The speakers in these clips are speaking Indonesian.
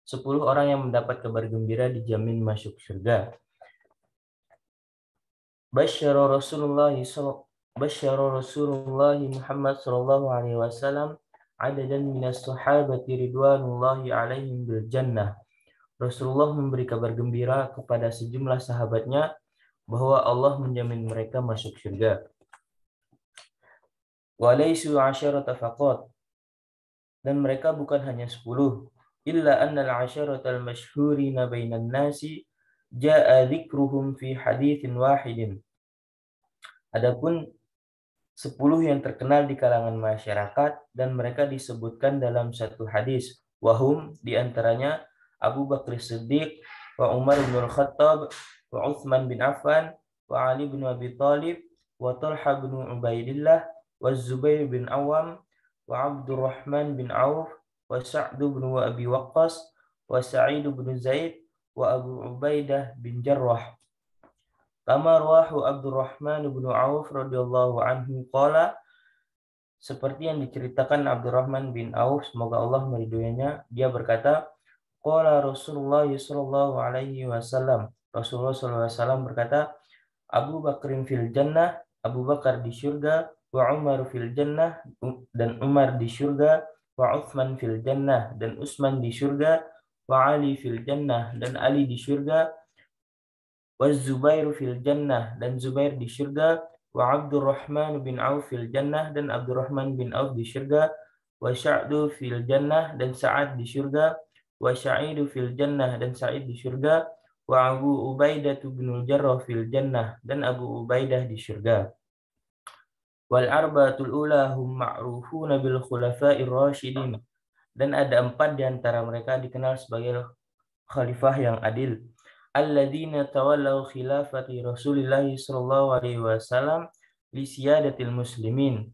10 orang yang mendapat kabar gembira dijamin masuk surga. Basyara Rasulullah Muhammad sallallahu alaihi wasallam adadan minas sahabati ridwanullahi alaihim bil jannah. Rasulullah memberi kabar gembira kepada sejumlah sahabatnya bahwa Allah menjamin mereka masuk surga. Walaisu asyarata faqat, dan mereka bukan hanya 10, illa annal asyaratal masyhurina bainan nasi jaa dzikruhum fi haditsin wahidin. Adapun 10 yang terkenal di kalangan masyarakat dan mereka disebutkan dalam satu hadis. Wahum, diantaranya Abu Bakar Siddiq, wa Umar bin Al-Khattab, wa Uthman bin Affan, wa Ali bin Abi Thalib, wa Talha bin Ubaidillah, wa Zubair bin Awam, wa Abdurrahman bin Auf, wa Sa'd bin Abi Waqqas, wa Sa'id bin Zaid, wa Abu Ubaidah bin Jarrah. Kama rawahu Abdurrahman bin Auf radhiyallahu anhu qala, seperti yang diceritakan Abdurrahman bin Auf, semoga Allah meridhoinya, dia berkata, qala Rasulullah sallallahu alaihi wasallam, Rasulullah sallallahu alaihi wasallam berkata, Abu Bakrin fil jannah, Abu Bakar di surga, wa Umar fil jannah, dan Umar di surga, wa Utsman fil jannah, dan Utsman di surga, wa Ali fil jannah, dan Ali di surga, wa Zubair fil jannah, dan Zubair di surga, wa Abdurrahman bin Auf fil jannah, dan Abdurrahman bin Auf di surga, wa Sa'du fil jannah, dan Sa'ad di surga, wa Sa'idu fil jannah, dan Sa'id di surga, wa Abu Ubaidah bin Jarrah fil jannah, dan Abu Ubaidah di surga. Wal arba'atul ula hum ma'rufuna bil khulafa'ir rasyidin, dan ada 4 di antara mereka dikenal sebagai khalifah yang adil. Alladzina tawallaw khilafati Rasulillah sallallahu alaihi wasallam li siyadatil muslimin,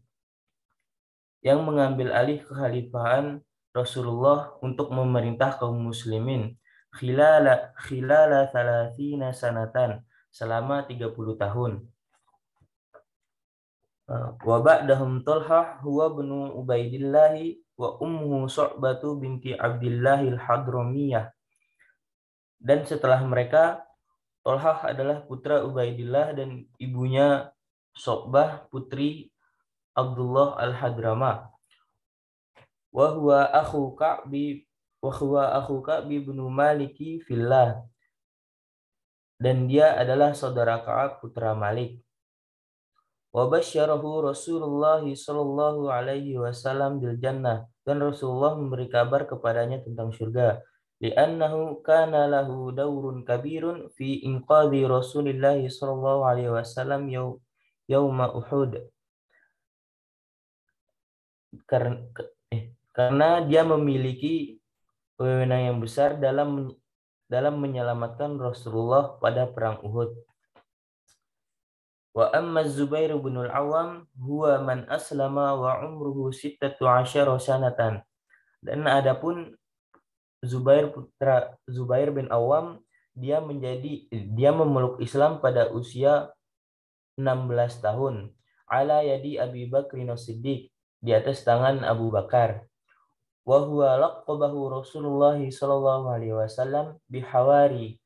yang mengambil alih kekhalifahan Rasulullah untuk memerintah kaum muslimin khilala 30 sanatan, selama 30 tahun. Wa ba'dahum Talha huwa ibnu Ubaidillah wa ummuhu Su'batu binti Abdillahil Hadramiyah. Dan setelah mereka, Tolhah adalah putra Ubaidillah dan ibunya Su'bah putri Abdullah al-Hadrama. Wa huwa akhu Ka'bi bin Maliki fillah, dan dia adalah saudara Ka'ab putra Malik. Wa basyarahu Rasulullah sallallahu alaihi wasallam bil jannah, dan Rasulullah memberi kabar kepadanya tentang surga. Li'annahu kana lahu dawrun kabirun fi inqadhi Rasulillah sallallahu alaihi wasallam yauma Uhud. Karena dia memiliki wewenang yang besar dalam menyelamatkan Rasulullah pada perang Uhud. Wa amma Zubair bin al-Awwam huwa man aslama wa umruhu 16 sanatan. Dan adapun Zubair bin Awam, dia memeluk Islam pada usia 16 tahun. Ala yadi Abi Bakr as-Siddiq, di atas tangan Abu Bakar. Wa huwa laqabahu Rasulullah sallallahu alaihi wasallam bihawari,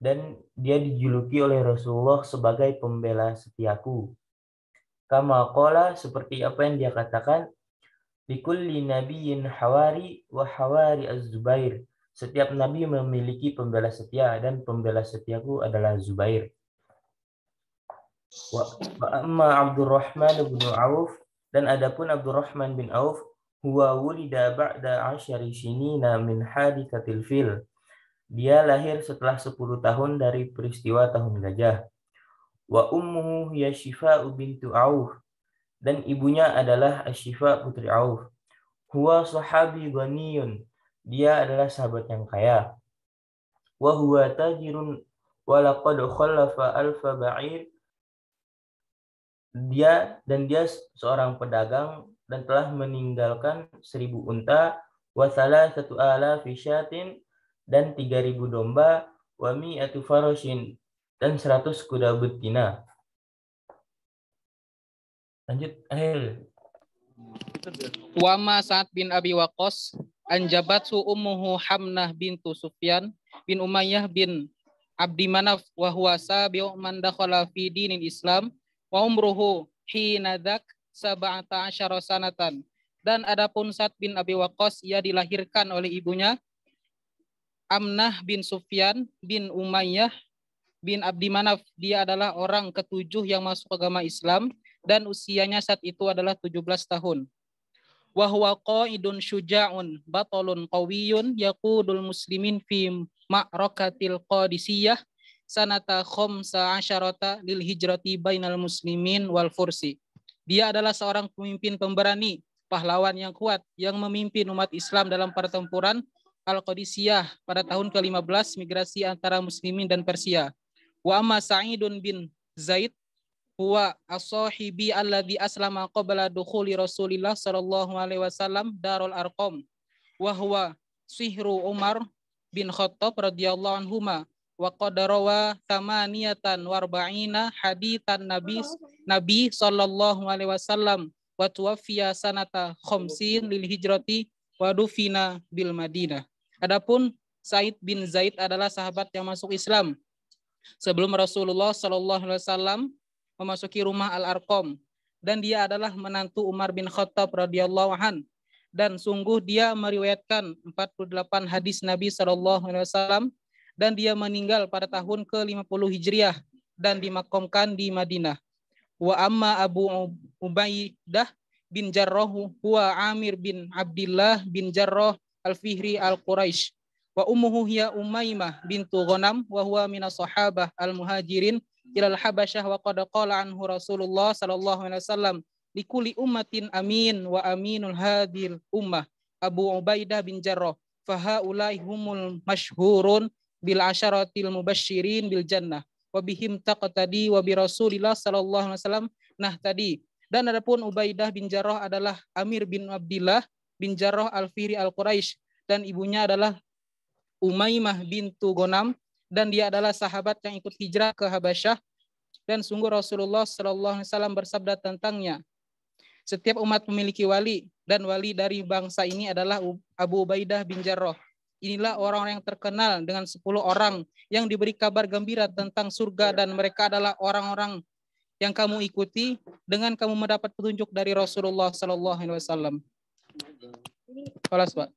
dan dia dijuluki oleh Rasulullah sebagai pembela setiaku. Kama qala, seperti apa yang dia katakan, likulli nabiyyin hawari wa hawari az-Zubair. Setiap nabi memiliki pembela setia, dan pembela setiaku adalah Zubair. Wa amma Abdurrahman bin Auf, dan adapun Abdurrahman bin Auf, huwa wulida ba'da 10 sinina min haditsatil fil. Dia lahir setelah 10 tahun dari peristiwa tahun gajah. Wa ummuhu hiya Syifa'u bintu Auf, dan ibunya adalah Asy-Syifa putri Auf. Huwa sahabi ghaniyun, dia adalah sahabat yang kaya. Wa huwa tajirun wa laqad khallafa alfa ba'ir, dia seorang pedagang dan telah meninggalkan 1000 unta, wa salasatu alafi syatin, dan 3000 domba, wa mi'atu farashin, dan 100 kuda betina. Lanjut, Ahil. Wama Sa'ad bin Abi Waqqas Anjabatsu ummuhu Hamnah bintu Sufyan bin Umayyah bin Abdi Manaf wa huwa sabi'u man dakhala fi dinil Islam wa umruhu hinadak sab'ata asyara sanatan. Dan adapun Sa'd bin Abi Waqqas, ia dilahirkan oleh ibunya Amnah bin Sufyan bin Umayyah bin Abdi Manaf. Dia adalah orang ketujuh yang masuk agama Islam dan usianya saat itu adalah 17 tahun. Wa huwa qaidun syuja'un batalun qawiyun yaqudul muslimin fi ma'rakatil Qadisiyah sanata khamsa asyarata lil hijrati bainal muslimin wal fursi. Dia adalah seorang pemimpin pemberani, pahlawan yang kuat yang memimpin umat Islam dalam pertempuran Al-Qadisiyah pada tahun ke-15 migrasi antara muslimin dan Persia. Wa amma Sa'idun bin Zaid huwa as-sahibi alladhi aslama qabla dukhuli Rasulillah sallallahu alaihi wasallam Darul Arqam wa huwa sihru Umar bin Khattab radhiyallahu anhuma wa qad rawa thamaniyatan warba'ina haditsan Nabi sallallahu alaihi wasallam wa tuwaffiya sanata khamsin lil hijrati wa dufina bil Madinah. Adapun Said bin Zaid adalah sahabat yang masuk Islam sebelum Rasulullah sallallahu alaihi wasallam memasuki rumah Al-Arqam, dan dia adalah menantu Umar bin Khattab radhiyallahu an, dan sungguh dia meriwayatkan 48 hadis Nabi SAW, dan dia meninggal pada tahun ke-50 Hijriah dan dimakamkan di Madinah. Wa amma Abu Ubaidah bin Jarrah huwa Amir bin Abdullah bin Jarrah al-Fihri al-Quraisy wa ummuhu hiya Umaymah bintu Ghanam wa huwa minas sahabah al-muhajirin ilal Habasyah wa qad qala anhu Rasulullah sallallahu alaihi wasallam likulli ummatin amin wa aminul hadhil ummah Abu Ubaidah bin Jarrah fa haula'i humul masyhurun bil asyaratil mubasysyirin bil jannah wa bihim taqtadi wa bi Rasulillah sallallahu alaihi wasallam nahtadi. Dan adapun Ubaidah bin Jarrah adalah Amir bin Abdullah bin Jarrah al-Fihri al-Quraisy, dan ibunya adalah Umaymah bintu Ghanam, dan dia adalah sahabat yang ikut hijrah ke Habasyah, dan sungguh Rasulullah SAW bersabda tentangnya, setiap umat memiliki wali, dan wali dari bangsa ini adalah Abu Ubaidah bin Jarrah. Inilah orang-orang yang terkenal dengan 10 orang yang diberi kabar gembira tentang surga, dan mereka adalah orang-orang yang kamu ikuti dengan kamu mendapat petunjuk dari Rasulullah SAW. Kelas, Pak.